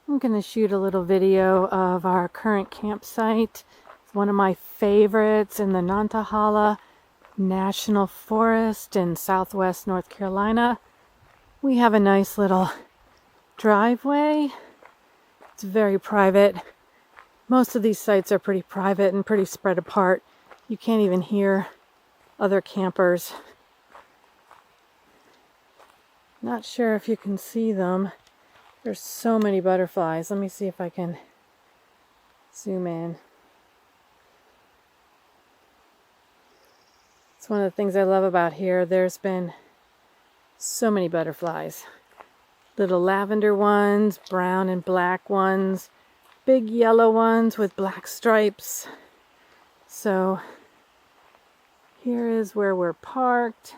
I'm going to shoot a little video of our current campsite. It's one of my favorites in the Nantahala National Forest in southwest North Carolina. We have a nice little driveway. It's very private. Most of these sites are pretty private and pretty spread apart. You can't even hear other campers. Not sure if you can see them. There's so many butterflies. Let me see if I can zoom in. It's one of the things I love about here. There's been so many butterflies. Little lavender ones, brown and black ones, big yellow ones with black stripes. So here is where we're parked.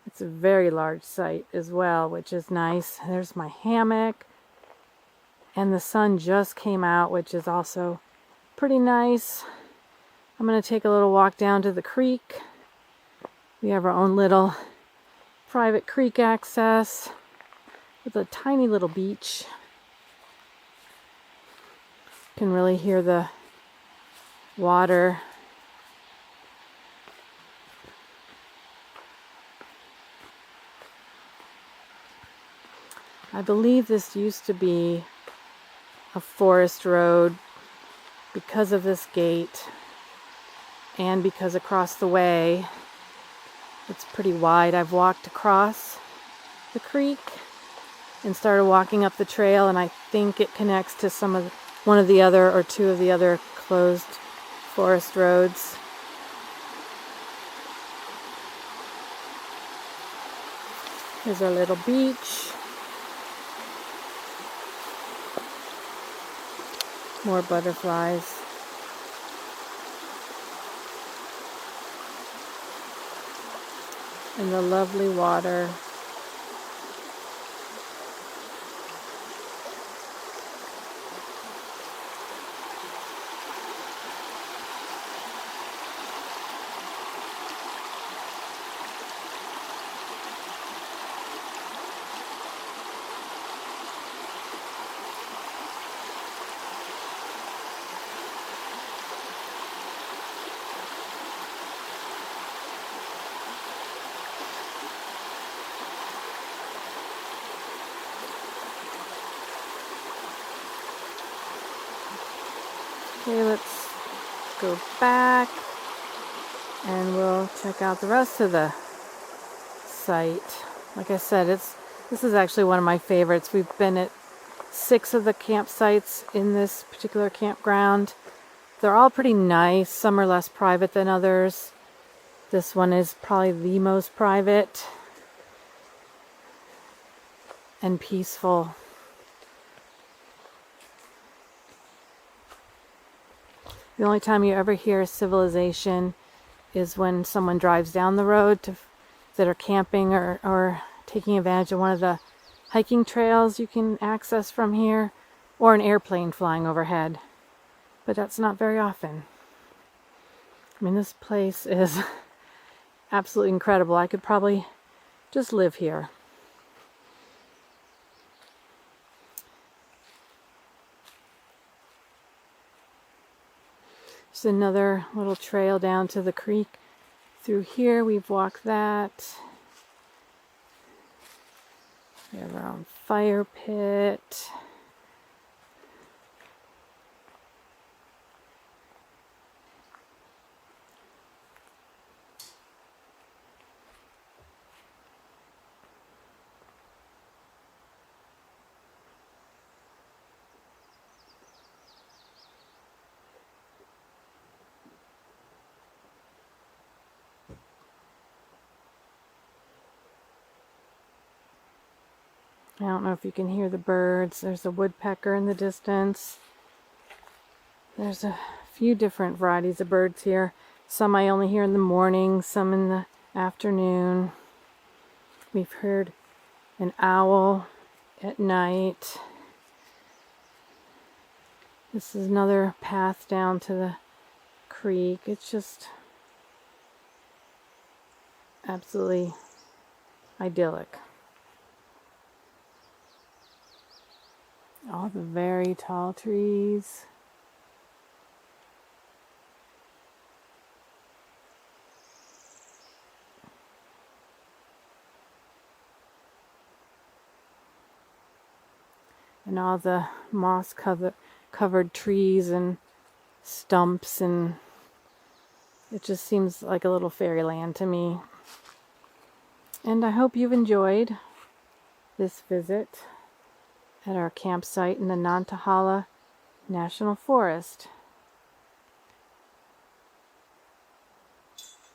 It's a very large site as well, which is nice. There's my hammock. And the sun just came out, which is also pretty nice. I'm going to take a little walk down to the creek. We have our own little private creek access with a tiny little beach. You can really hear the water. I believe this used to be a forest road because of this gate and because across the way it's pretty wide. I've walked across the creek and started walking up the trail, and I think it connects to one of the other or two of the other closed forest roads. Here's our little beach. More butterflies. And the lovely water. Okay, let's go back and we'll check out the rest of the site. Like I said, this is actually one of my favorites. We've been at 6 of the campsites in this particular campground. They're all pretty nice. Some are less private than others. This one is probably the most private and peaceful. The only time you ever hear civilization is when someone drives down the road that are camping or taking advantage of one of the hiking trails you can access from here, or an airplane flying overhead. But that's not very often. I mean, this place is absolutely incredible. I could probably just live here. There's another little trail down to the creek. Through here, we've walked that. We have our own fire pit. I don't know if you can hear the birds. There's a woodpecker in the distance. There's a few different varieties of birds here. Some I only hear in the morning, some in the afternoon. We've heard an owl at night. This is another path down to the creek. It's just absolutely idyllic. All the very tall trees. And all the moss covered trees and stumps, and it just seems like a little fairyland to me. And I hope you've enjoyed this visit at our campsite in the Nantahala National Forest.